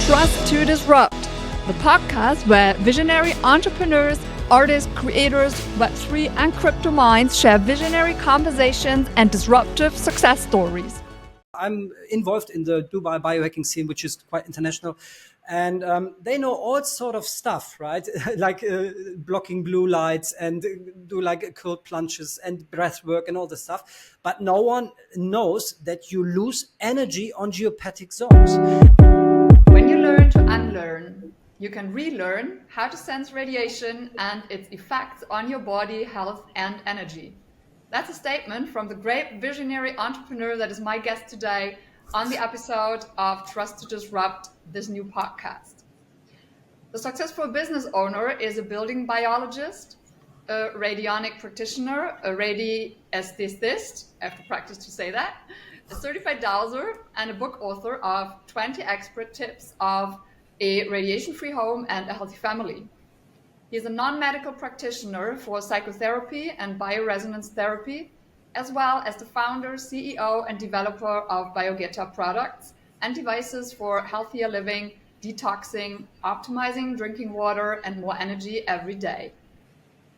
Trust to Disrupt, the podcast where visionary entrepreneurs, artists, creators, Web3 and crypto minds share visionary conversations and disruptive success stories. I'm involved in the Dubai biohacking scene, which is quite international. And they know all sort of stuff, right? like blocking blue lights and do like cold plunges and breath work and all this stuff. But no one knows that you lose energy on geopathic zones. When you learn to unlearn, you can relearn how to sense radiation and its effects on your body, health, and energy. That's a statement from the great visionary entrepreneur that is my guest today on the episode of Trust to Disrupt, this new podcast. The successful business owner is a building biologist, a radionic-practitioner, a radiesthesist, I have to practice to say that, a certified dowser, and a book author of 20 expert tips of a radiation-free home and a healthy family. He is a non-medical practitioner for psychotherapy and bioresonance therapy, as well as the founder, CEO, and developer of Biogeta products and devices for healthier living, detoxing, optimizing drinking water, and more energy every day.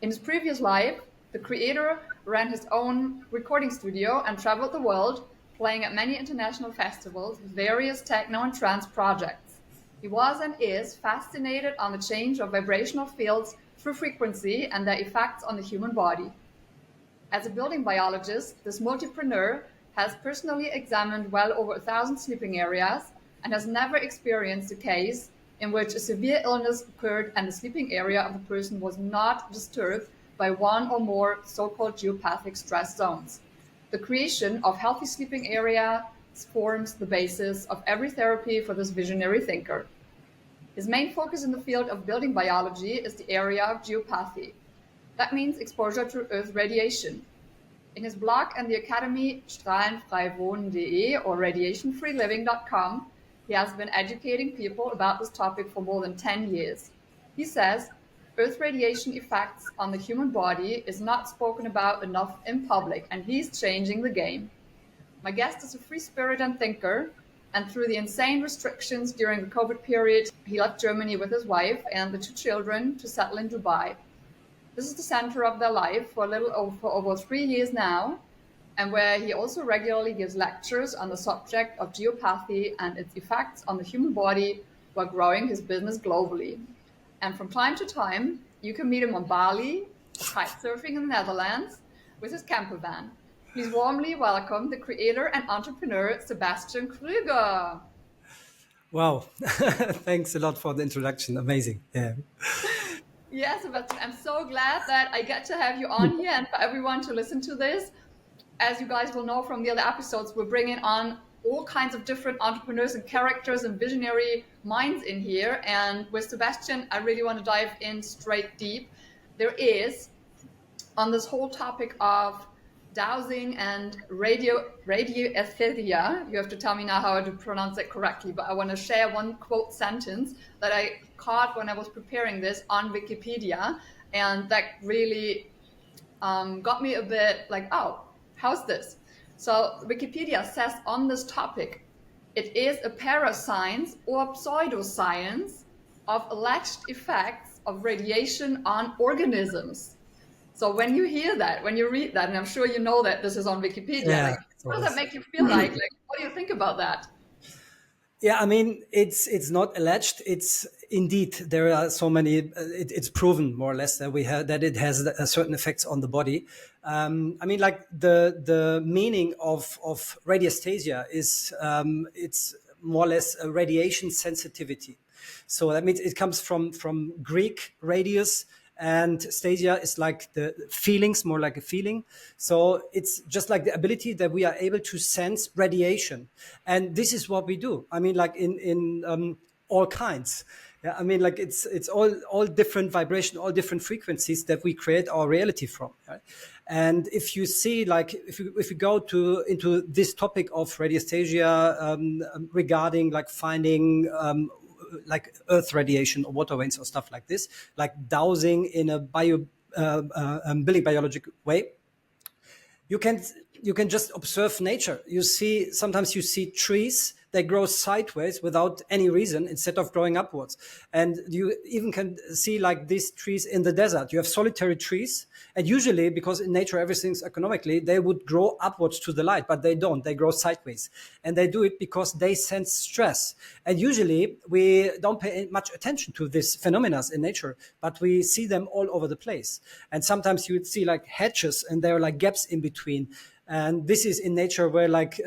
In his previous life, the creator ran his own recording studio and traveled the world, playing at many international festivals with various techno and trance projects. He was and is fascinated on the change of vibrational fields through frequency and their effects on the human body. As a building biologist, this multipreneur has personally examined well over 1,000 sleeping areas and has never experienced a case in which a severe illness occurred and the sleeping area of a person was not disturbed by one or more so-called geopathic stress zones. The creation of healthy sleeping areas forms the basis of every therapy for this visionary thinker. His main focus in the field of building biology is the area of geopathy. That means exposure to Earth radiation. In his blog and the academy strahlenfreiwohnen.de or radiationfreeliving.com, he has been educating people about this topic for more than 10 years. He says, Earth radiation effects on the human body is not spoken about enough in public, and he's changing the game. My guest is a free spirit and thinker, and through the insane restrictions during the COVID period, he left Germany with his wife and the 2 children to settle in Dubai. This is the center of their life for over 3 years now, and where he also regularly gives lectures on the subject of geopathy and its effects on the human body while growing his business globally. And from time to time, you can meet him on Bali, or kite surfing in the Netherlands, with his camper van. Please warmly welcome the creator and entrepreneur, Sebastian Krüger. Wow. Thanks a lot for the introduction. Amazing. Yeah. Yeah, Sebastian, I'm so glad that I get to have you on here and for everyone to listen to this. As you guys will know from the other episodes, we're bringing on all kinds of different entrepreneurs and characters and visionary minds in here. And with Sebastian, I really want to dive in straight deep. There is, on this whole topic of dowsing and radioesthesia, you have to tell me now how to pronounce it correctly, but I want to share one quote sentence that I caught when I was preparing this on Wikipedia, and that really got me a bit like, oh, how's this? So Wikipedia says on this topic, it is a parascience or pseudoscience of alleged effects of radiation on organisms. So when you hear that, when you read that, and I'm sure you know that this is on Wikipedia, Yeah, what does that make you feel like? What do you think about that? Yeah, I mean, it's not alleged. It's indeed, there are so many, it's proven more or less that it has certain effects on the body. I mean, like the meaning of radiesthesia is, it's more or less a radiation sensitivity. So that means it comes from Greek radius, and stasia is like the feelings, more like a feeling. So it's just like the ability that we are able to sense radiation. And this is what we do. I mean, like in all kinds. Yeah, I mean, like it's all different vibration, all different frequencies that we create our reality from. Right? And if you see, like, if you go into this topic of radiesthesia regarding like finding like earth radiation or water veins or stuff like this, like dowsing in a building biologic way, you can just observe nature. Sometimes you see trees they grow sideways without any reason instead of growing upwards. And you even can see like these trees in the desert. You have solitary trees, and usually, because in nature everything's economically, they would grow upwards to the light, but they don't. They grow sideways, and they do it because they sense stress. And usually we don't pay much attention to these phenomena in nature, but we see them all over the place. And sometimes you would see like hedges, and there are like gaps in between. And this is in nature where like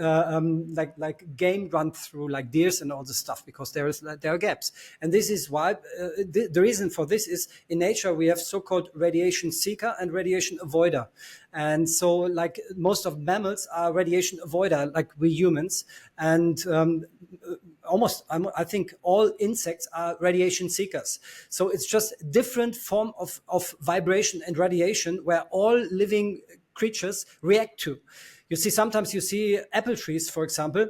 game run through, like deers and all this stuff, because there are gaps. And this is why the reason for this is in nature we have so-called radiation seeker and radiation avoider. And so like most of mammals are radiation avoider, like we humans. And I think all insects are radiation seekers. So it's just different form of vibration and radiation where all living creatures react to. You see, sometimes you see apple trees, for example,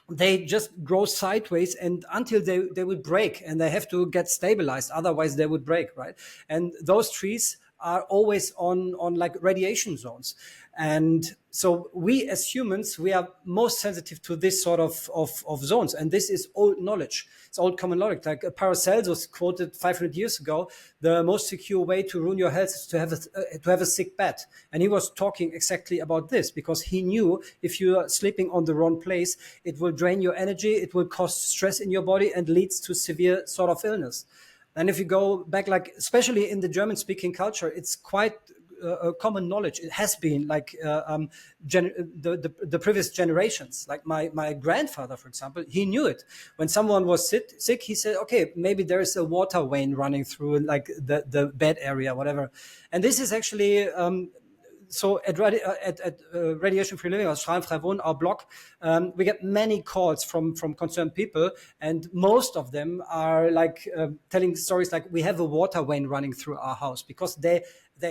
they just grow sideways and until they would break, and they have to get stabilized, otherwise they would break, right? And those trees are always on like radiation zones. And so we as humans, we are most sensitive to this sort of zones. And this is old knowledge. It's old common knowledge. Like Paracelsus quoted 500 years ago, the most secure way to ruin your health is to have a sick bed. And he was talking exactly about this, because he knew if you are sleeping on the wrong place, it will drain your energy, it will cause stress in your body and leads to severe sort of illness. And if you go back, like especially in the German-speaking culture, it's quite common knowledge. It has been like the previous generations. Like my grandfather, for example, he knew it. When someone was sick, he said, "Okay, maybe there is a water vein running through like the bed area, whatever." And this is actually. So at Radiation Free Living, or Strahlenfrei Wohnen, our blog, we get many calls from concerned people, and most of them are like telling stories like, we have a water vein running through our house, because they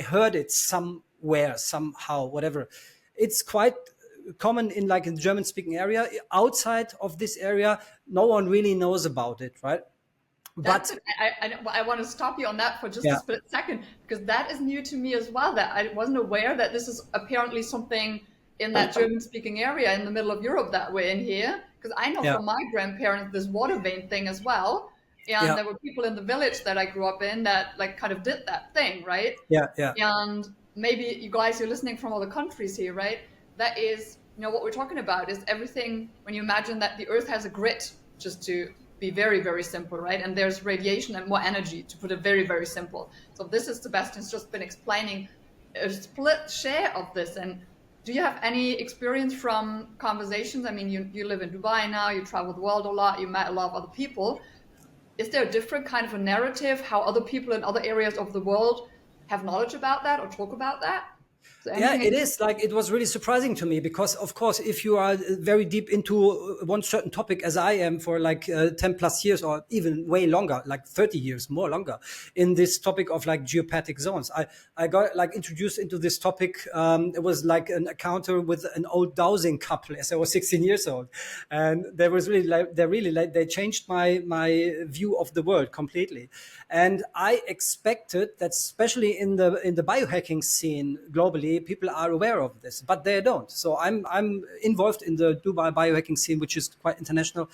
heard it somewhere, somehow, whatever. It's quite common in like in the German speaking area. Outside of this area, no one really knows about it, right? But I want to stop you on that for just a split second, because that is new to me as well. That I wasn't aware that this is apparently something in that German-speaking area in the middle of Europe that we're in here. Because I know from my grandparents this water vein thing as well, and there were people in the village that I grew up in that like kind of did that thing, right? Yeah. And maybe you guys, you're listening from other countries here, right? That is, what we're talking about is everything. When you imagine that the Earth has a grid, just to be very, very simple, right? And there's radiation and more energy, to put it very, very simple. So this is Sebastian's just been explaining a split share of this. And do you have any experience from conversations? I mean, you live in Dubai now, you travel the world a lot, you met a lot of other people. Is there a different kind of a narrative, how other people in other areas of the world have knowledge about that or talk about that? Yeah, it is. Like, it was really surprising to me, because of course, if you are very deep into one certain topic, as I am for like 10 plus years, or even way longer, like 30 years, more longer, in this topic of like geopathic zones, I got like introduced into this topic. It was like an encounter with an old dowsing couple as I was 16 years old. And there was they changed my view of the world completely. And I expected that, especially in the biohacking scene globally, people are aware of this, but they don't. So I'm involved in the Dubai biohacking scene, which is quite international,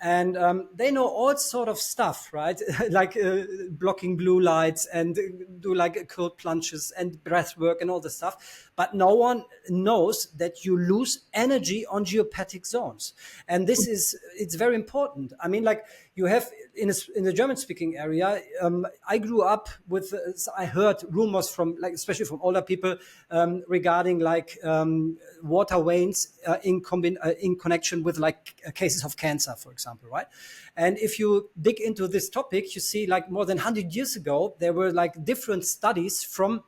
and they know all sort of stuff, right? Like blocking blue lights and do like cold plunges and breath work and all this stuff. But no one knows that you lose energy on geopathic zones, and it's very important. I mean, like you have in the German-speaking area. I grew up with. I heard rumors from like, especially from older people, regarding like water veins in connection with like cases of cancer, for example, right? And if you dig into this topic, you see like more than 100 years ago, there were like different studies from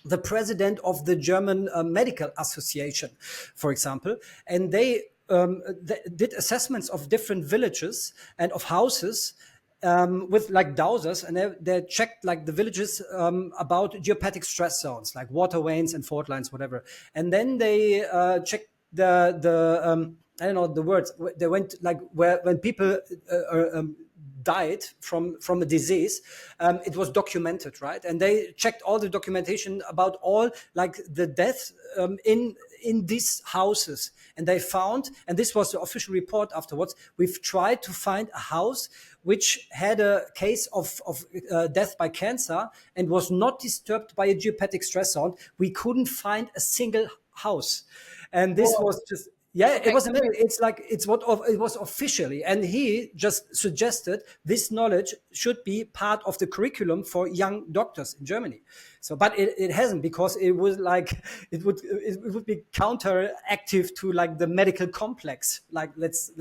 the president of the German Medical Association, for example, and they did assessments of different villages and of houses with like dowsers, and they checked like the villages about geopathic stress zones, like water veins and fault lines, whatever. And then they checked the I don't know the words. They went like when people died from a disease, it was documented, right? And they checked all the documentation about all like the deaths in these houses, and they found, and this was the official report afterwards, we've tried to find a house which had a case of death by cancer and was not disturbed by a geopathic stress zone. We couldn't find a single house, and this Whoa. was just, yeah, Okay. it was amazing. It's like it was officially, and he just suggested this knowledge should be part of the curriculum for young doctors in Germany. So, but it hasn't, because it was like it would be counteractive to like the medical complex. Like let's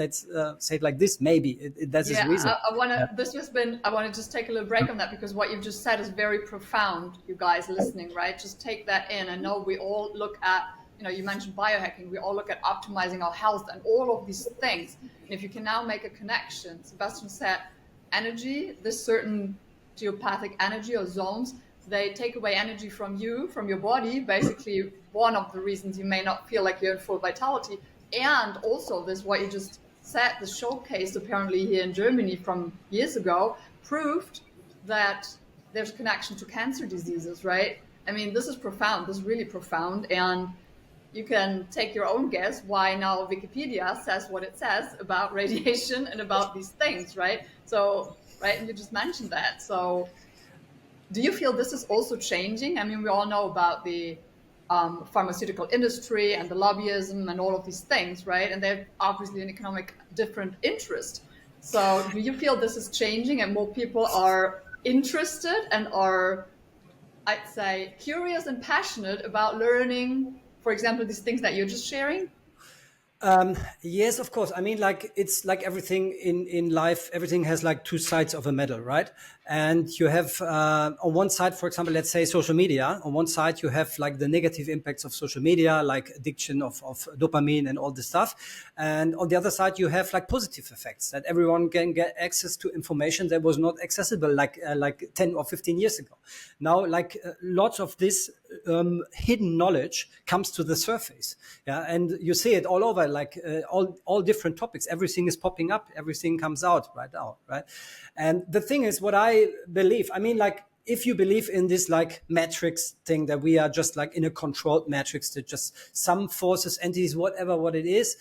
say it like this. Maybe that's his Yeah, reason. I want to. This has been. I want to just take a little break on that, because what you've just said is very profound. You guys listening, right? Just take that in. I know we all look at. You mentioned biohacking. We all look at optimizing our health and all of these things. And if you can now make a connection, Sebastian said, energy, this certain geopathic energy or zones, they take away energy from you, from your body. Basically, one of the reasons you may not feel like you're in full vitality, and also this what you just said, the showcase apparently here in Germany from years ago proved that there's a connection to cancer diseases, right? I mean, this is profound. This is really profound. And you can take your own guess why now Wikipedia says what it says about radiation and about these things, right? So, right, and you just mentioned that. So, do you feel this is also changing? I mean, we all know about the pharmaceutical industry and the lobbyism and all of these things, right? And they're obviously an economic different interest. So, do you feel this is changing and more people are interested and are, I'd say, curious and passionate about learning, for example, these things that you're just sharing? Yes, of course. I mean, like it's like everything in life. Everything has like two sides of a medal, right? And you have on one side, for example, let's say social media. On one side, you have like the negative impacts of social media, like addiction of dopamine and all this stuff. And on the other side, you have like positive effects that everyone can get access to information that was not accessible like 10 or 15 years ago. Now, like lots of this hidden knowledge comes to the surface. Yeah, and you see it all over, like all different topics. Everything is popping up. Everything comes out right now, right? And the thing is, what I believe, I mean, like if you believe in this like matrix thing, that we are just like in a controlled matrix, that just some forces, entities, whatever what it is,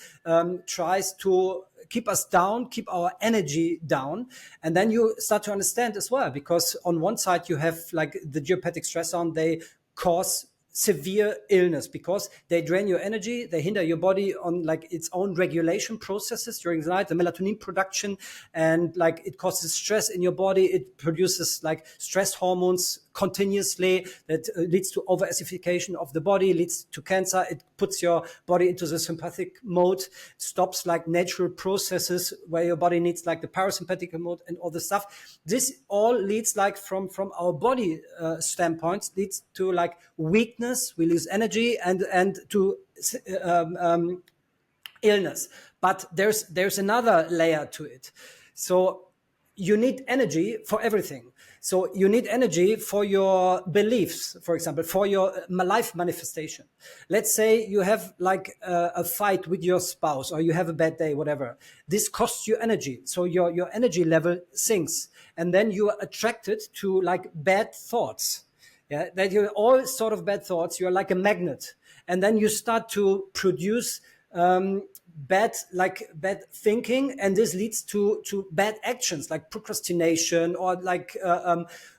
tries to keep us down, keep our energy down. And then you start to understand as well, because on one side you have like the geopathic stress zone, they cause severe illness because they drain your energy, they hinder your body on like its own regulation processes during the night, the melatonin production, and like it causes stress in your body. It produces like stress hormones continuously that leads to over-acidification of the body, leads to cancer. It puts your body into the sympathetic mode, stops like natural processes where your body needs like the parasympathetic mode and all the stuff. This all leads like from our body standpoint, leads to like weakness. We lose energy and to illness. But there's another layer to it. So you need energy for everything. So you need energy for your beliefs, for example, for your life manifestation. Let's say you have like a fight with your spouse, or you have a bad day, whatever. This costs you energy. So your energy level sinks. And then you are attracted to like bad thoughts. Yeah, that you're all sort of bad thoughts. You're like a magnet. And then you start to produce bad thinking, and this leads to bad actions like procrastination, or like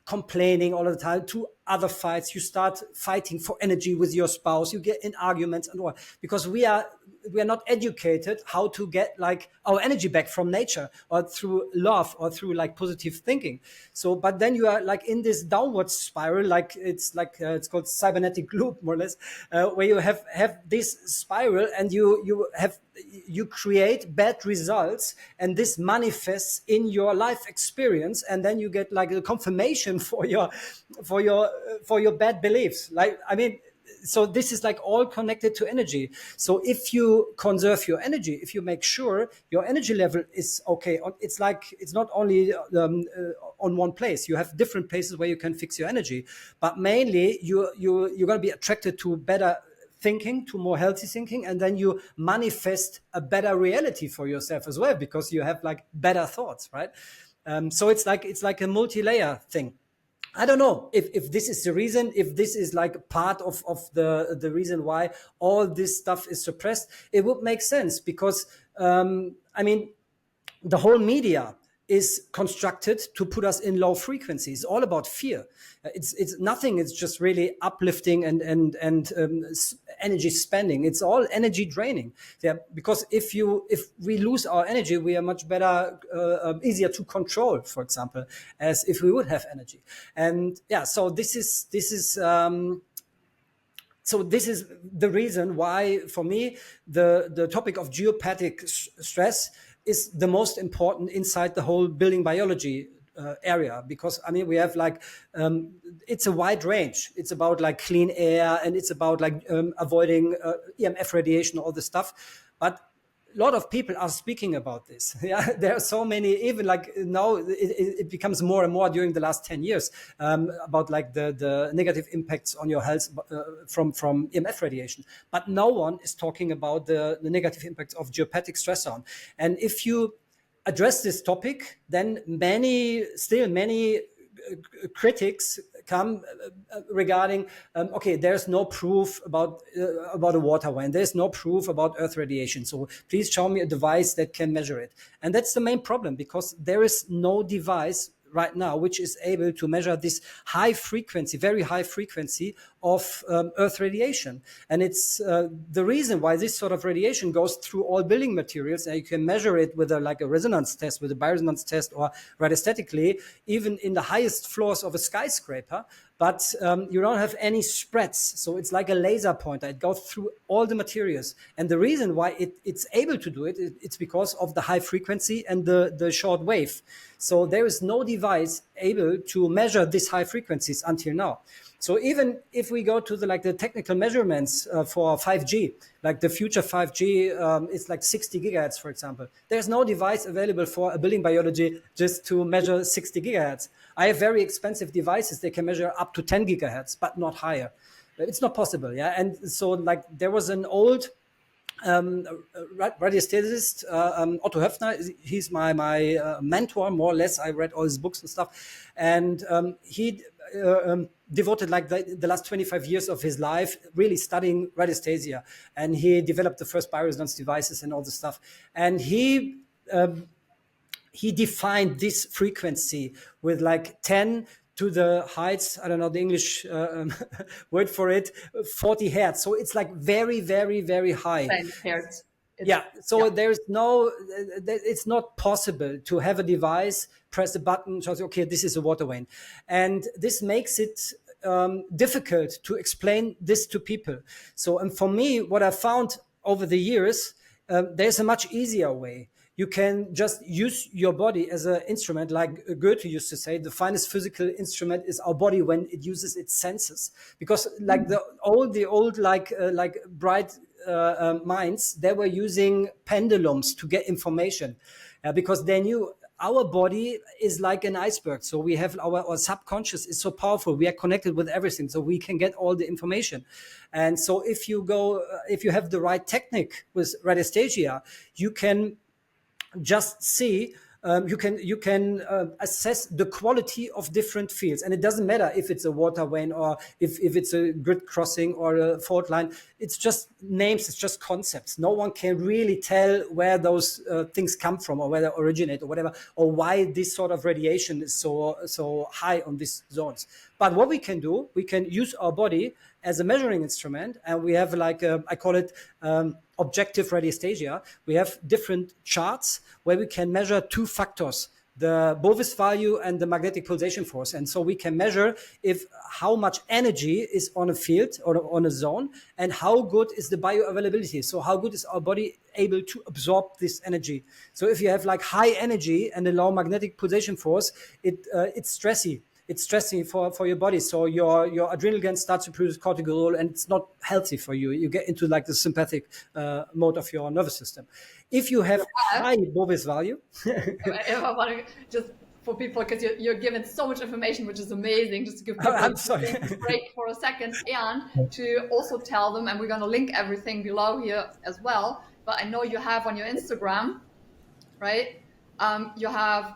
complaining all the time, to other fights. You start fighting for energy with your spouse, you get in arguments and all, because we are not educated how to get like our energy back from nature, or through love, or through like positive thinking. So but then you are like in this downward spiral, like it's called cybernetic loop, more or less, where you have this spiral, and you create bad results, and this manifests in your life experience, and then you get like a confirmation for your bad beliefs. Like, I mean, so this is like all connected to energy. So if you conserve your energy, if you make sure your energy level is okay, it's like it's not only on one place. You have different places where you can fix your energy, but mainly you're going to be attracted to better thinking, to more healthy thinking, and then you manifest a better reality for yourself as well, because you have like better thoughts, right? So it's like a multi-layer thing. I don't know if this is the reason, if this is like part of the reason why all this stuff is suppressed. It would make sense because, I mean, the whole media is constructed to put us in low frequency. It's all about fear. It's nothing. It's just really uplifting and energy spending. It's all energy draining. Yeah, because if we lose our energy, we are much better, easier to control. For example, as if we would have energy. And yeah, so this is. So this is the reason why, for me, the topic of geopathic stress is the most important inside the whole building biology area, because I mean we have like it's a wide range. It's about like clean air, and it's about like avoiding EMF radiation, all this stuff. But a lot of people are speaking about this. Yeah, there are so many, even like now it becomes more and more during the last 10 years about like the negative impacts on your health from EMF radiation. But no one is talking about the negative impacts of geopathic stress zone. And if you address this topic, then many critics come regarding okay, there's no proof about a water vane, there's no proof about earth radiation, so please show me a device that can measure it. And that's the main problem, because there is no device right now which is able to measure this high frequency, very high frequency of earth radiation. And it's the reason why this sort of radiation goes through all building materials, and you can measure it with like a resonance test, with a bioresonance test, or radiostatically, even in the highest floors of a skyscraper. But you don't have any spreads. So it's like a laser pointer. It goes through all the materials. And the reason why it's able to do it, it's because of the high frequency and the short wave. So there is no device able to measure these high frequencies until now. So even if we go to the technical measurements for 5G, like the future 5G is like 60 gigahertz, for example. There's no device available for a building biology just to measure 60 gigahertz. I have very expensive devices. They can measure up to 10 gigahertz, but not higher. It's not possible. Yeah. And so like there was an old radiesthesist, Otto Höfner. He's my mentor, more or less. I read all his books and stuff. And he devoted like the last 25 years of his life really studying radiesthesia. And he developed the first bioresonance devices and all this stuff. And he defined this frequency with like 10 to the heights, I don't know the English word for it, 40 hertz. So it's like very, very, very high. Hertz. So there's no, it's not possible to have a device, press a button, shows okay, this is a water vane. And this makes it difficult to explain this to people. So, and for me, what I found over the years, there's a much easier way. You can just use your body as an instrument, like Goethe used to say, the finest physical instrument is our body when it uses its senses. Because like the old bright minds, they were using pendulums to get information because they knew our body is like an iceberg. So we have our subconscious is so powerful. We are connected with everything. So we can get all the information. And so if you have the right technique with radiesthesia, you can just see, you can assess the quality of different fields. And it doesn't matter if it's a water vane or if it's a grid crossing or a fault line. It's just names, it's just concepts. No one can really tell where those things come from or where they originate or whatever, or why this sort of radiation is so high on these zones. But what we can do, we can use our body as a measuring instrument, and we have like I call it objective radiesthesia. We have different charts where we can measure two factors, the Bovis value and the magnetic pulsation force. And so we can measure how much energy is on a field or on a zone, and how good is the bioavailability. So how good is our body able to absorb this energy? So if you have like high energy and a low magnetic pulsation force, it's stressy. It's stressing for your body. So your adrenal gland starts to produce cortisol, and it's not healthy for you. You get into like the sympathetic mode of your nervous system. If you have high Bovis value. If I want to just for people, because you're given so much information, which is amazing, just to give people a break for a second, and to also tell them, and we're going to link everything below here as well. But I know you have on your Instagram, right? You have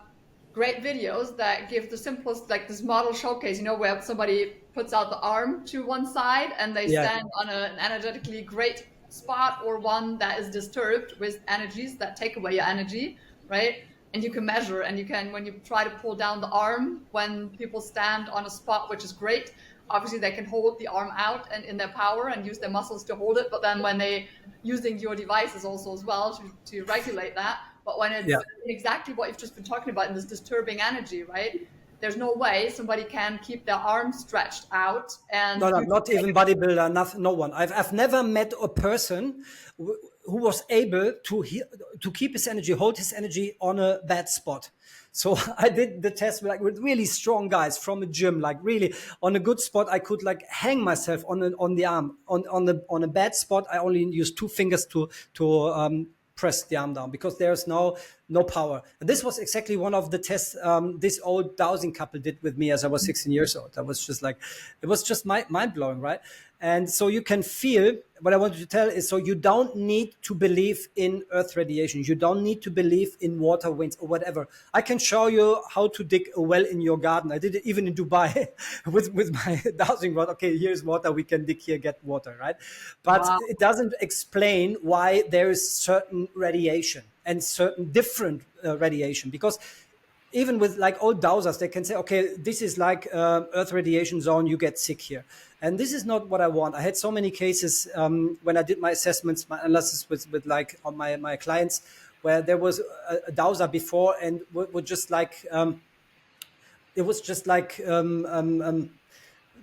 great videos that give the simplest, like this model showcase, where somebody puts out the arm to one side and they Yeah, stand on an energetically great spot, or one that is disturbed with energies that take away your energy, right? And you can measure, and you can, when you try to pull down the arm, when people stand on a spot which is great, obviously they can hold the arm out and in their power and use their muscles to hold it. But then when they using your devices also as well to regulate that. But when yeah. it's exactly what you've just been talking about in this disturbing energy, right? There's no way somebody can keep their arm stretched out and No, no, you not even bodybuilder. No one. I've never met a person who was able to keep his energy, hold his energy on a bad spot. So I did the test with really strong guys from a gym, like really on a good spot. I could like hang myself on the arm. On a bad spot, I only used two fingers to press the arm down because there's no power. And this was exactly one of the tests this old dowsing couple did with me as I was 16 years old. That was just like, it was just mind blowing, right? And so you can feel what I wanted to tell is, so you don't need to believe in earth radiation. You don't need to believe in water, winds, or whatever. I can show you how to dig a well in your garden. I did it even in Dubai with my dowsing rod. Okay, here's water. We can dig here, get water, right? But wow. it doesn't explain why there is certain radiation and certain different radiation, because even with like old dowsers, they can say, okay, this is like earth radiation zone, you get sick here. And this is not what I want. I had so many cases when I did my assessments, my analysis with like on my clients, where there was a dowser before and would just like, it was just like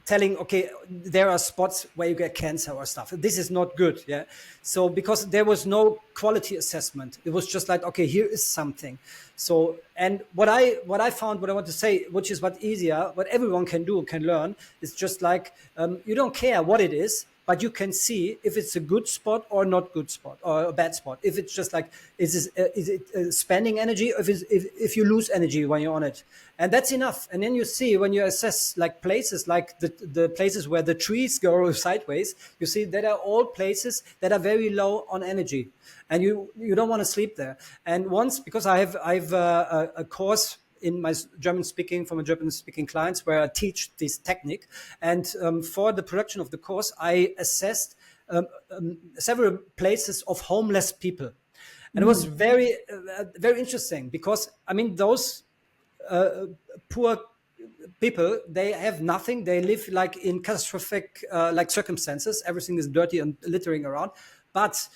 telling, okay, there are spots where you get cancer or stuff. This is not good. Yeah. So because there was no quality assessment, it was just like, okay, here is something. So, and what I found, what I want to say, which is what easier, what everyone can do, can learn, is just like, you don't care what it is, but you can see if it's a good spot or not good spot or a bad spot. If it's just like, is it spending energy, or if you lose energy when you're on it, and that's enough. And then you see, when you assess like places like the places where the trees go sideways, you see that are all places that are very low on energy, and you don't want to sleep there. And once, because I've a course in my German speaking, from a German speaking clients, where I teach this technique. And for the production of the course, I assessed several places of homeless people. And it was very interesting, because I mean, those poor people, they have nothing. They live like in catastrophic like circumstances. Everything is dirty and littering around. But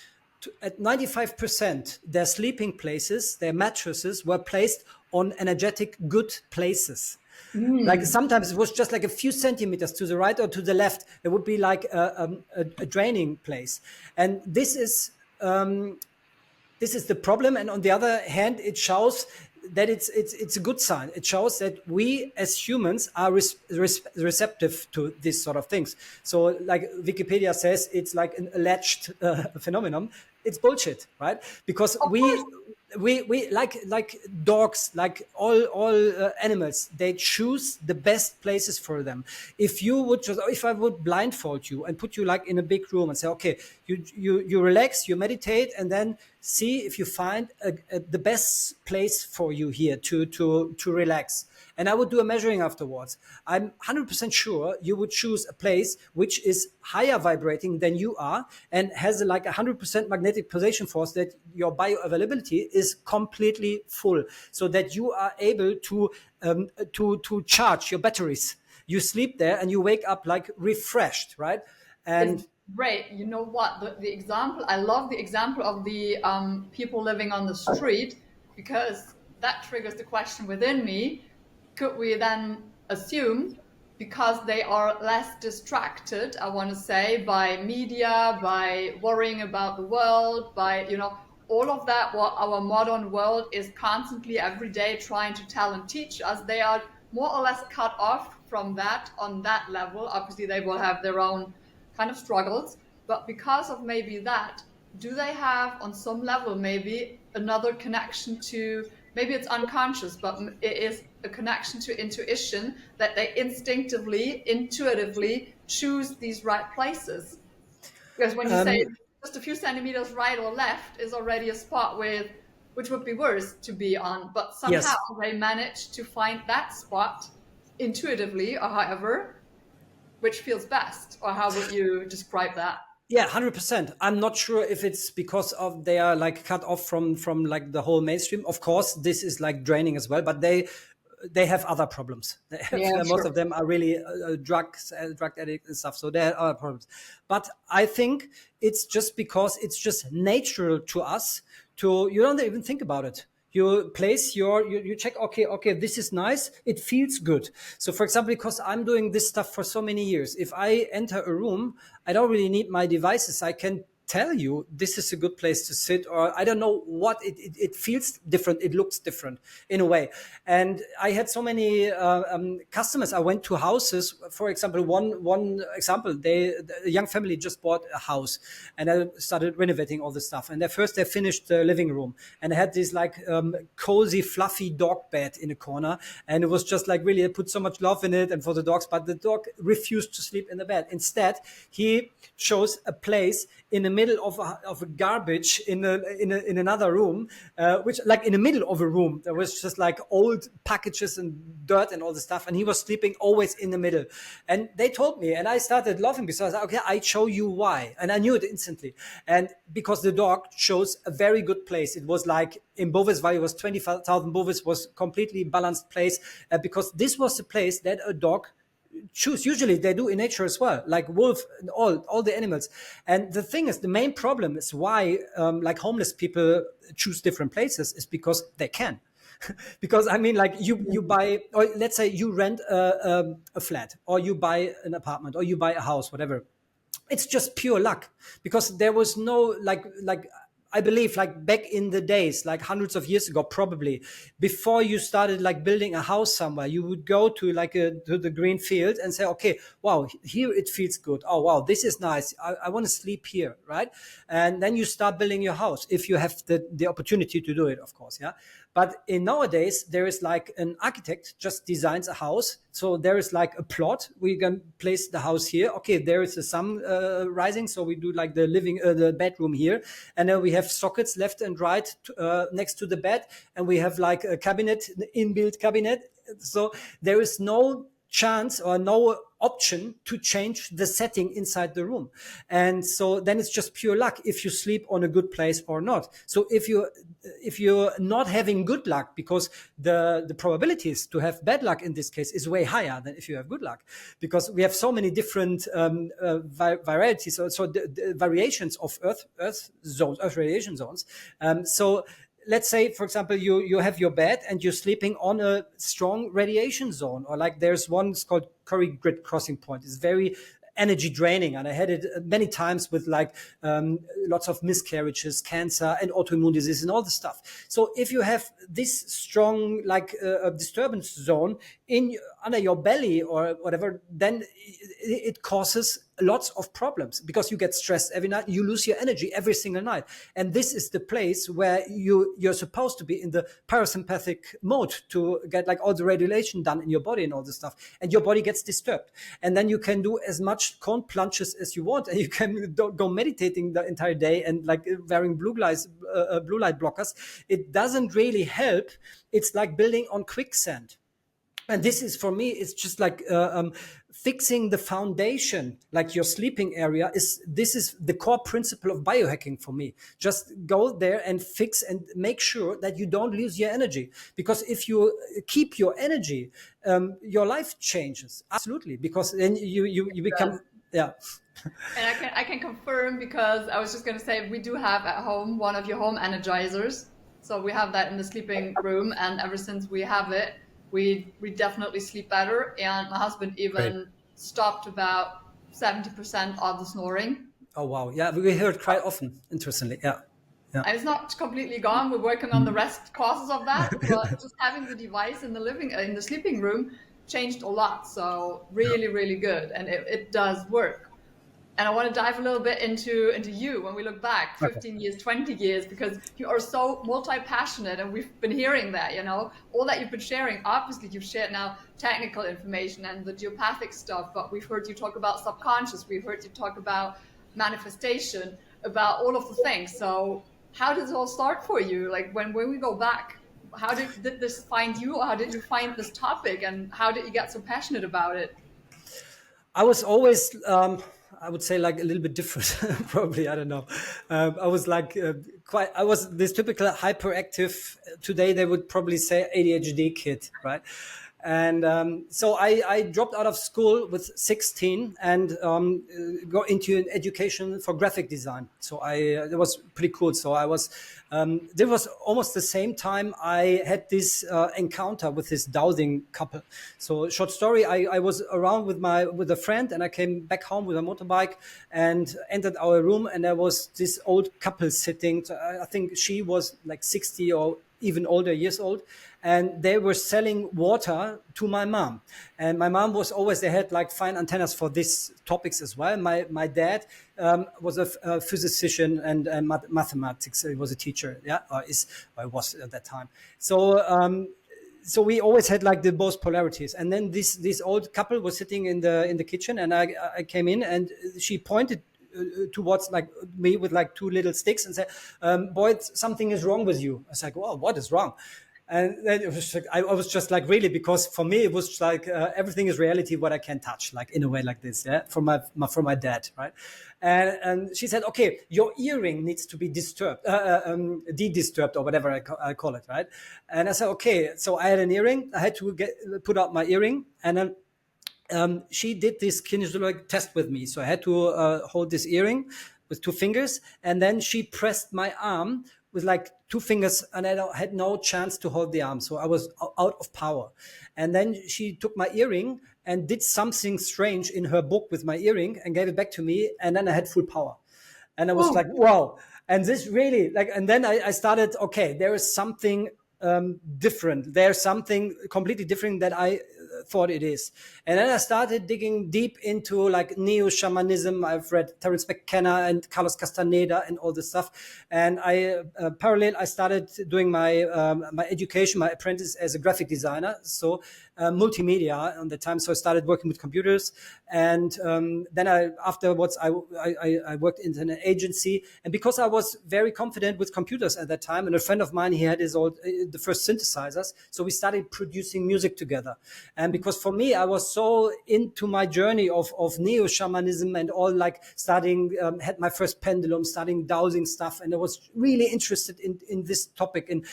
at 95%, their sleeping places, their mattresses were placed on energetic good places. Like sometimes it was just like a few centimeters to the right or to the left. It would be like a draining place. And this is the problem. And on the other hand, it shows that it's a good sign. It shows that we as humans are receptive to these sort of things. So like Wikipedia says, it's like an alleged phenomenon. It's bullshit, right? Because Of course. we like dogs, like all animals, they choose the best places for them. If I would blindfold you and put you like in a big room and say, okay, you relax, you meditate, and then see if you find the best place for you here to relax, and I would do a measuring afterwards, I'm 100% sure you would choose a place which is higher vibrating than you are and has like 100% magnetic pulsation force, that your bioavailability is completely full, so that you are able to charge your batteries. You sleep there and you wake up like refreshed, right? It's And great. You know what? The example, I love the example of the people living on the street, because that triggers the question within me. Could we then assume, because they are less distracted, I want to say, by media, by worrying about the world, by, all of that, what our modern world is constantly every day trying to tell and teach us, they are more or less cut off from that on that level. Obviously, they will have their own kind of struggles, but because of maybe that, do they have on some level maybe another connection to, maybe it's unconscious, but it is a connection to intuition, that they intuitively choose these right places? Because when you say just a few centimeters right or left is already a spot with which would be worse to be on, but somehow Yes. they manage to find that spot intuitively or however, which feels best. Or how would you describe that? Yeah, 100%. I'm not sure if it's because of they are like cut off from like the whole mainstream. Of course, this is like draining as well, but they have other problems. They have, Yeah, most sure. of them are really drugs, drug addicts and stuff. So there are problems. But I think it's just because it's just natural to us to, you don't even think about it. You place you check, okay, this is nice, it feels good. So for example, because I'm doing this stuff for so many years, if I enter a room, I don't really need my devices. I can tell you this is a good place to sit, or I don't know what it feels different, it looks different in a way. And I had so many customers. I went to houses, for example, one example, a young family just bought a house, and I started renovating all the stuff. And at first they finished the living room, and I had this like cozy fluffy dog bed in a corner, and it was just like really, I put so much love in it and for the dogs, but the dog refused to sleep in the bed. Instead, he chose a place in the middle of a garbage in another room, which like in the middle of a room there was just like old packages and dirt and all the stuff, and he was sleeping always in the middle. And they told me, and I started laughing because I was like, okay, I show you why, and I knew it instantly. And because the dog chose a very good place, it was like in Bovis Valley was 20,000 Bovis, was completely balanced place, because this was the place that a dog choose. Usually they do in nature as well, like wolf and all the animals. And the thing is, the main problem is why like homeless people choose different places is because they can. Because I mean, like you buy, or let's say you rent a flat, or you buy an apartment, or you buy a house, whatever. It's just pure luck, because there was no like I believe like back in the days, like hundreds of years ago, probably before you started like building a house somewhere, you would go to like to the green field and say, okay, wow, here it feels good. Oh, wow, this is nice. I want to sleep here. Right. And then you start building your house if you have the opportunity to do it, of course. Yeah. But in nowadays, there is like an architect just designs a house. So there is like a plot. We can place the house here. Okay, there is a sun rising, so we do like the bedroom here, and then we have sockets left and right next to the bed, and we have like a cabinet, an inbuilt cabinet. So there is no chance or no option to change the setting inside the room. And so then it's just pure luck if you sleep on a good place or not. So if you're not having good luck, because the probabilities to have bad luck in this case is way higher than if you have good luck, because we have so many different varieties, so the variations of earth radiation zones. So let's say, for example, you have your bed and you're sleeping on a strong radiation zone, or like there's one, it's called Curry Grid Crossing Point. It's very energy draining, and I had it many times with like lots of miscarriages, cancer, and autoimmune disease and all the stuff. So if you have this strong like disturbance zone in under your belly or whatever, then it causes lots of problems, because you get stressed every night, you lose your energy every single night. And this is the place where you're supposed to be in the parasympathetic mode to get like all the radiation done in your body and all this stuff, and your body gets disturbed. And then you can do as much cold plunges as you want, and you can go meditating the entire day and like wearing blue light blockers. It doesn't really help. It's like building on quicksand. And this is, for me, it's just like fixing the foundation, like your sleeping area this is the core principle of biohacking for me. Just go there and fix and make sure that you don't lose your energy, because if you keep your energy, your life changes absolutely, because then you become, yeah. And I can confirm, because I was just going to say, we do have at home one of your home energizers. So we have that in the sleeping room, and ever since we have it, we definitely sleep better. And my husband Great. even stopped about 70% of the snoring. Oh wow, yeah, we hear it quite often, interestingly. Yeah, yeah. And it's not completely gone. We're working on the rest causes of that, but just having the device in the sleeping room changed a lot. So really, really good, and it does work. And I want to dive a little bit into you when we look back Okay. 15 years, 20 years, because you are so multi-passionate, and we've been hearing that, all that you've been sharing. Obviously, you've shared now technical information and the geopathic stuff, but we've heard you talk about subconscious. We've heard you talk about manifestation, about all of the things. So how did it all start for you? Like when we go back, how did this find you? Or how did you find this topic, and how did you get so passionate about it? I was always, I would say, like a little bit different. Probably, I don't know. I was like quite. I was this typical hyperactive. Today, they would probably say ADHD kid, right? And so I dropped out of school with 16 and got into an education for graphic design. So it was pretty cool. So I was. There was almost the same time I had this encounter with this dowsing couple. So short story, I was around with a friend, and I came back home with a motorbike and entered our room, and there was this old couple sitting. So I think she was like 60 or even older years old, and they were selling water to my mom. And my mom was always, they had like fine antennas for these topics as well. My dad was a physician and mathematics. He was a teacher, yeah, or was at that time. So we always had like the both polarities. And then this old couple was sitting in the kitchen, and I came in, and she pointed towards like me with like two little sticks and said, "Boy, something is wrong with you." I was like, "Well, what is wrong?" And then it was like, I was just like, really, because for me it was like everything is reality what I can touch, like in a way like this, yeah, from my dad, right? And she said, "Okay, your earring needs to be disturbed, de-disturbed, or whatever I call it, right?" And I said, "Okay." So I had an earring. I had to put out my earring, and then she did this kinesiologic test with me. So I had to hold this earring with two fingers, and then she pressed my arm with like two fingers, and I had no chance to hold the arm. So I was out of power. And then she took my earring and did something strange in her book with my earring and gave it back to me. And then I had full power. And I was like, Oh, wow. And this really like, and then I started, okay, there is something different. There's something completely different that I thought it is. And then I started digging deep into like neo-shamanism. I've read Terence McKenna and Carlos Castaneda and all this stuff. And parallel, I started doing my education, my apprentice as a graphic designer. So multimedia on the time. So I started working with computers. And then afterwards, I worked in an agency. And because I was very confident with computers at that time, and a friend of mine, he had the first synthesizers. So we started producing music together. And because for me, I was so into my journey of neo-shamanism and all, like starting, had my first pendulum, starting dowsing stuff. And I was really interested in this topic, in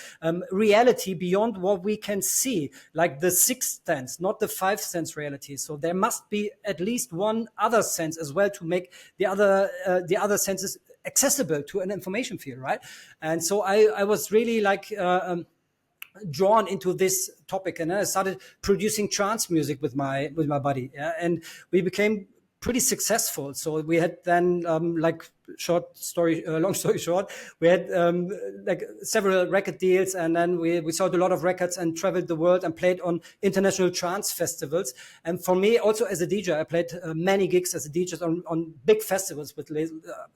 reality beyond what we can see, like the sixth sense, not the five sense reality. So there must be at least one other sense as well to make the other senses accessible to an information field, right? And so I was really like drawn into this topic, and then I started producing trance music with my buddy, yeah? And we became pretty successful. So we had then like long story short, we had like several record deals, and then we sold a lot of records and traveled the world and played on international trance festivals. And for me also as a DJ, I played many gigs as a DJ on big festivals with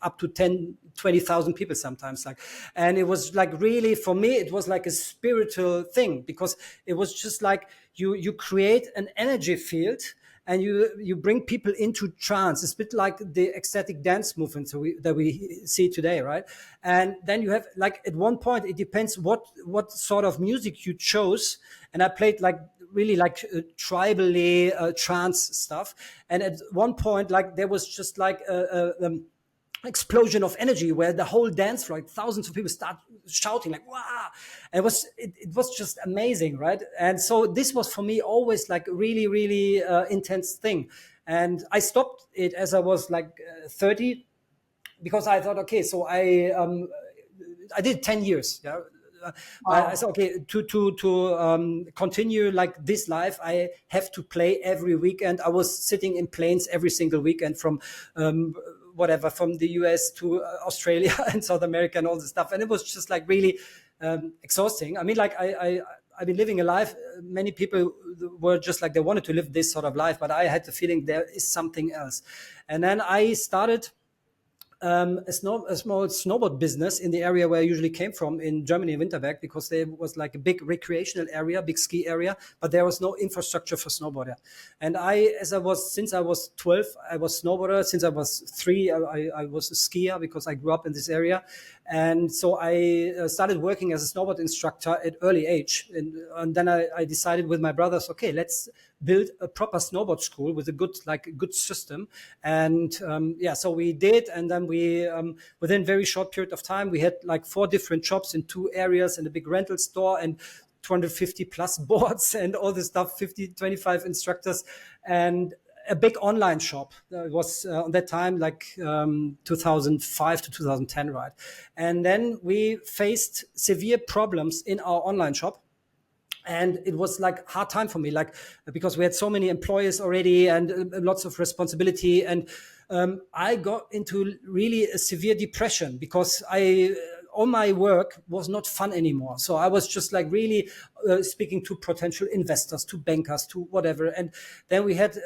up to 10-20,000 people sometimes, like. And it was like, really, for me it was like a spiritual thing, because it was just like you create an energy field, and you bring people into trance. It's a bit like the ecstatic dance movement that we see today, right? And then you have, like, at one point, it depends what sort of music you chose. And I played like really like tribally trance stuff. And at one point, like, there was just like explosion of energy where the whole dance floor, like thousands of people start shouting like, wow. And it was just amazing, right? And so this was for me always like a really, really intense thing. And I stopped it as I was like 30, because I thought, okay, so I did 10 years. Yeah. I wow. said, okay, to continue like this life, I have to play every weekend. I was sitting in planes every single weekend from whatever, from the US to Australia and South America and all this stuff. And it was just like really exhausting. I mean, like I've been living a life. Many people were just like, they wanted to live this sort of life, but I had the feeling there is something else. And then I started a small snowboard business in the area where I usually came from in Germany, Winterberg, because there was like a big recreational area, big ski area, but there was no infrastructure for snowboarder. And since I was 12, I was snowboarder. Since I was 3, I was a skier because I grew up in this area. And so I started working as a snowboard instructor at early age. And then I decided with my brothers, okay, let's build a proper snowboard school with a good system. And so we did. And then we, within a very short period of time, we had like 4 different shops in 2 areas and a big rental store and 250 plus boards and all this stuff, 25 instructors and a big online shop. It was on that time, like 2005 to 2010, right? And then we faced severe problems in our online shop. And it was like hard time for me, like, because we had so many employees already and lots of responsibility. And I got into really a severe depression because all my work was not fun anymore. So I was just like really speaking to potential investors, to bankers, to whatever. And then we had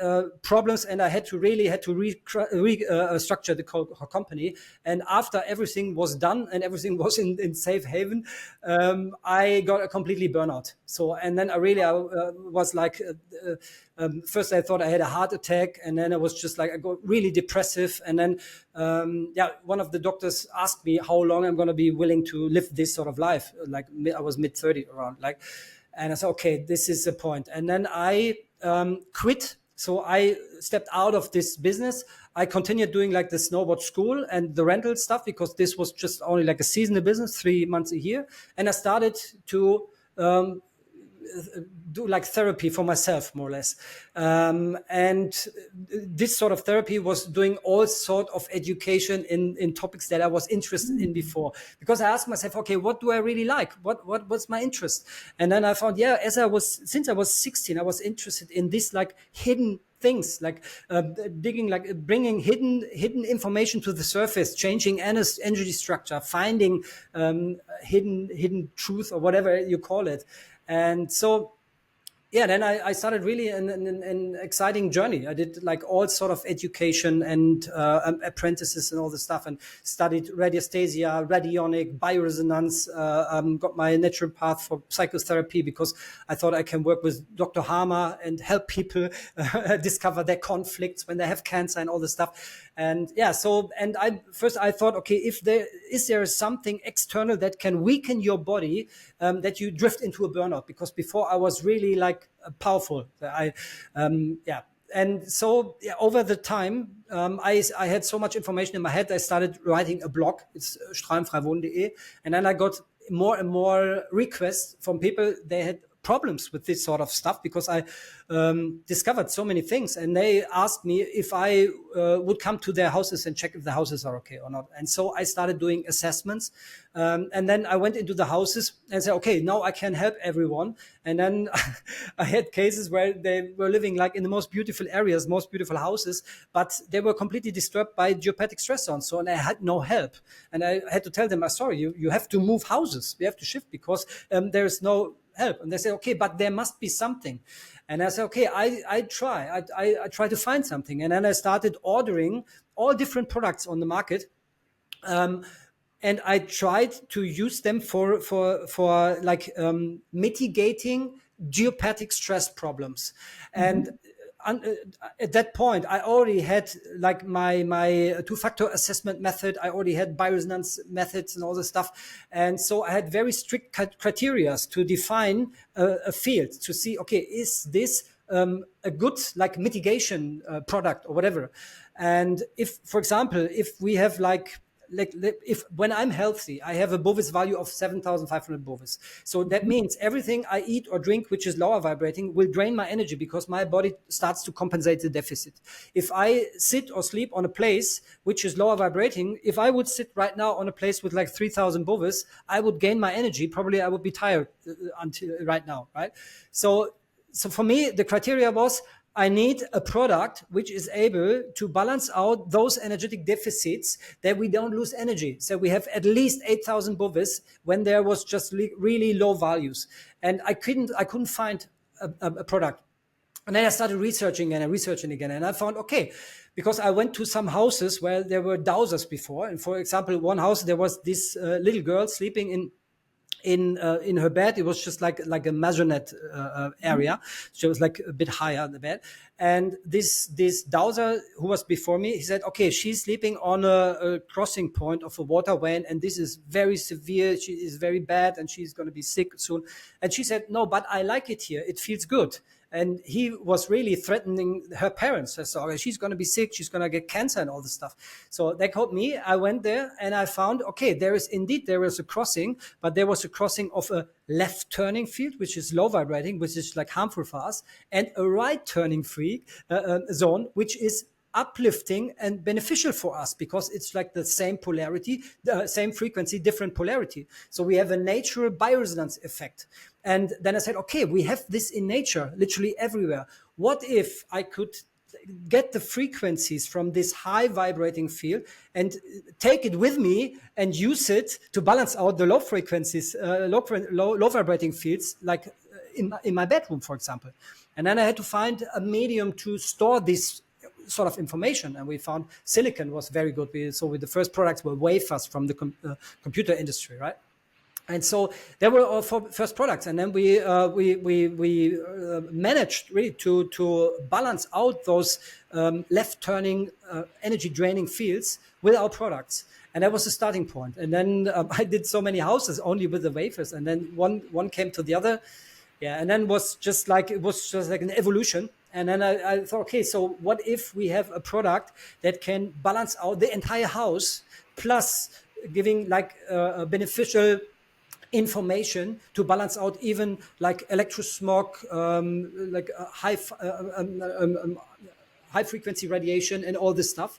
problems, and I had to restructure the company. And after everything was done and everything was in safe haven, I got a completely burnout. So, and then I was like, first I thought I had a heart attack, and then I was just like, I got really depressive. And then, one of the doctors asked me how long I'm going to be willing to live this sort of life. Like I was mid-30 around, like, and I said, okay, this is the point. And then I quit. So I stepped out of this business. I continued doing like the snowboard school and the rental stuff because this was just only like a seasonal business, 3 months a year. And I started to do like therapy for myself, more or less. And this sort of therapy was doing all sort of education in topics that I was interested in before, because I asked myself, okay, what do I really like? What's my interest? And then I found, since I was 16, I was interested in this like hidden things, like digging, like bringing hidden information to the surface, changing energy structure, finding hidden truth or whatever you call it. And so, then I started really an exciting journey. I did like all sort of education and apprentices and all this stuff, and studied radiesthesia, radionic, bioresonance, got my natural path for psychotherapy because I thought I can work with Dr. Harmer and help people discover their conflicts when they have cancer and all this stuff. And I thought, okay, is there something external that can weaken your body, that you drift into a burnout? Because before I was really like powerful. And so over the time, I had so much information in my head. I started writing a blog. It's strahlenfreiwohnen.de. And then I got more and more requests from people. They had problems with this sort of stuff because I discovered so many things, and they asked me if I would come to their houses and check if the houses are okay or not. And so I started doing assessments, and then I went into the houses and said, okay, now I can help everyone. And then I had cases where they were living like in the most beautiful areas, most beautiful houses, but they were completely disturbed by geopathic stress zones. So, and I had no help, and I had to tell them, sorry, you have to move houses. We have to shift because there is no help. And they say, okay, but there must be something. And I said, okay, I try to find something. And then I started ordering all different products on the market. And I tried to use them for like mitigating geopathic stress problems. And at that point, I already had like my 2-factor assessment method. I already had bioresonance methods and all this stuff. And so I had very strict criteria to define a field to see, okay, is this a good like mitigation product or whatever? And if, for example, if we have like if when I'm healthy, I have a Bovis value of 7,500 Bovis. So that means everything I eat or drink, which is lower vibrating, will drain my energy because my body starts to compensate the deficit. If I sit or sleep on a place which is lower vibrating, if I would sit right now on a place with like 3,000 Bovis, I would gain my energy. Probably I would be tired until right now, right? So for me, the criteria was, I need a product which is able to balance out those energetic deficits, that we don't lose energy. So we have at least 8,000 Bovis when there was just really low values. And I couldn't find a product. And then I started researching again, and I found, okay, because I went to some houses where there were dowsers before. And for example, one house, there was this little girl sleeping in her bed. It was just like a maisonette area. She was like a bit higher on the bed. And this dowser who was before me, he said, okay, she's sleeping on a crossing point of a waterway, and this is very severe. She is very bad, and she's going to be sick soon. And she said, no, but I like it here. It feels good. And he was really threatening her parents. So okay, she's going to be sick. She's going to get cancer and all this stuff. So they called me. I went there and I found, okay, there is a crossing, but there was a crossing of a left turning field, which is low vibrating, which is like harmful for us, and a right turning zone, which is uplifting and beneficial for us because it's like the same polarity, the same frequency, different polarity. So we have a natural bioresonance effect. And then I said, okay, we have this in nature, literally everywhere. What if I could get the frequencies from this high vibrating field and take it with me and use it to balance out the low frequencies, low vibrating fields, like in my bedroom, for example. And then I had to find a medium to store this sort of information, and we found silicon was very good. So the first products were wafers from the computer industry, right? And so there were our first products, and then we managed really to balance out those left turning energy draining fields with our products, and that was the starting point. And then I did so many houses only with the wafers, and then one came to the other, yeah, and then it was just like an evolution. And then I thought, okay, so what if we have a product that can balance out the entire house, plus giving like a beneficial information to balance out even like electrosmog, like high frequency radiation and all this stuff.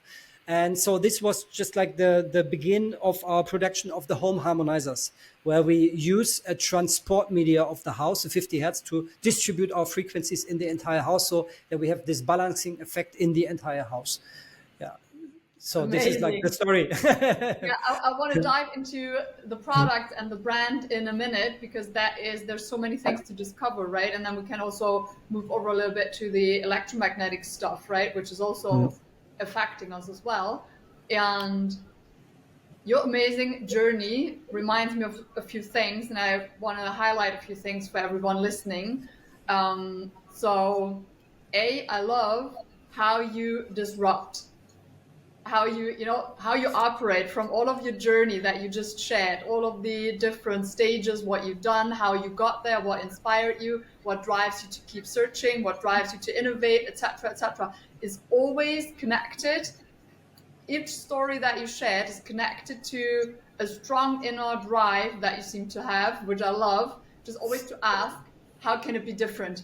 And so this was just like the begin of our production of the home harmonizers, where we use a transport media of the house, the 50 hertz, to distribute our frequencies in the entire house, so that we have this balancing effect in the entire house. Yeah. So Amazing. This is like the story. Yeah, I want to dive into the product and the brand in a minute, because there's so many things to discover, right? And then we can also move over a little bit to the electromagnetic stuff, right? Which is also affecting us as well. And your amazing journey reminds me of a few things, and I want to highlight a few things for everyone listening. So I love how you disrupt, how you operate, from all of your journey that you just shared, all of the different stages, what you've done, how you got there, what inspired you, what drives you to keep searching, what drives you to innovate, etc., is always connected. Each story that you shared is connected to a strong inner drive that you seem to have, which I love, just always to ask, how can it be different?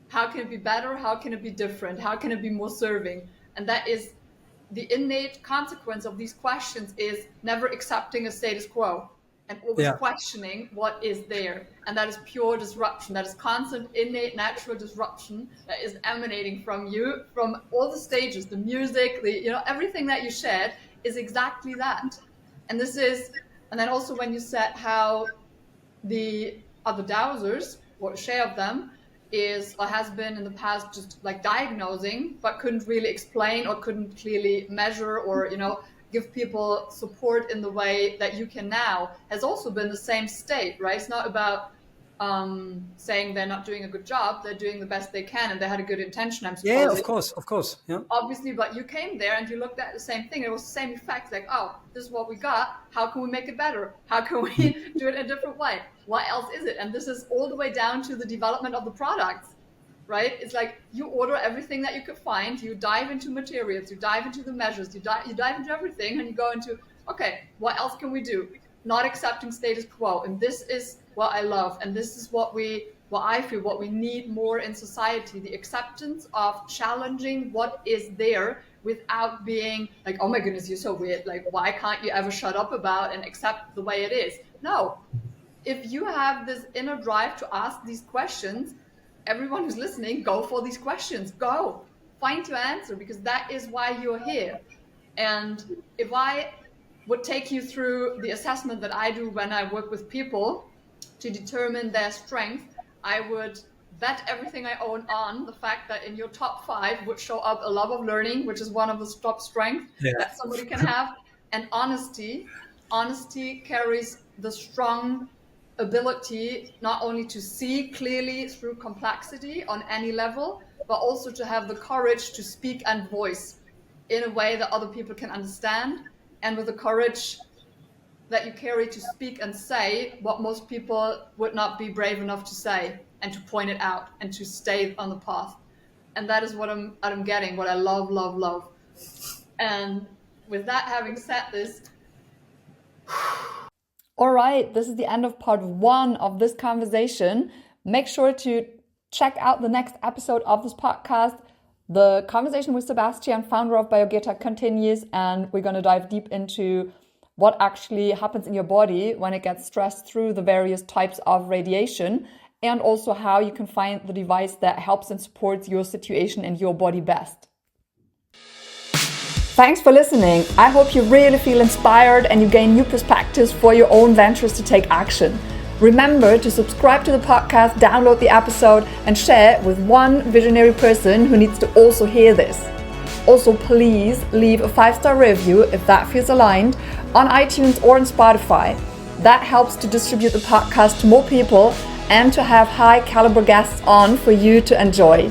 How can it be better? How can it be different? How can it be more serving? And that is the innate consequence of these questions, is never accepting a status quo and always questioning what is there. And that is pure disruption. That is constant, innate, natural disruption that is emanating from you, from all the stages, the music, everything that you shared is exactly that. And then also when you said how the other dowsers, what share of them is or has been in the past just like diagnosing, but couldn't really explain or couldn't clearly measure or give people support in the way that you can now, has also been the same state, right? It's not about saying they're not doing a good job. They're doing the best they can, and they had a good intention, I'm supposing. Yeah, of course. Yeah. Obviously, but you came there and you looked at the same thing. It was the same effect, like, oh, this is what we got. How can we make it better? How can we do it in a different way? What else is it? And this is all the way down to the development of the products, right? It's like you order everything that you could find. You dive into materials. You dive into the measures. You dive into everything, and you go into, okay, what else can we do? Not accepting status quo. And this is what I love. And this is what I feel, what we need more in society, the acceptance of challenging what is there without being like, oh my goodness, you're so weird. Like, why can't you ever shut up about and accept the way it is? No. If you have this inner drive to ask these questions, everyone who's listening, go for these questions. Go. Find your answer, because that is why you're here. And if I would take you through the assessment that I do when I work with people to determine their strength, I would bet everything I own on the fact that in your top 5 would show up a love of learning, which is one of the top strengths that somebody can have, and honesty. Honesty carries the strong ability not only to see clearly through complexity on any level, but also to have the courage to speak and voice in a way that other people can understand, and with the courage that you carry to speak and say what most people would not be brave enough to say, and to point it out and to stay on the path. And that is what I'm getting, what I love. And with that having said this, all right, this is the end of part 1 of this conversation. Make sure to check out the next episode of this podcast. The conversation with Sebastian, founder of Biogeta, continues, and we're going to dive deep into what actually happens in your body when it gets stressed through the various types of radiation, and also how you can find the device that helps and supports your situation and your body best. Thanks for listening. I hope you really feel inspired and you gain new perspectives for your own ventures to take action. Remember to subscribe to the podcast, download the episode, and share it with one visionary person who needs to also hear this. Also, please leave a 5-star review if that feels aligned on iTunes or on Spotify. That helps to distribute the podcast to more people and to have high caliber guests on for you to enjoy.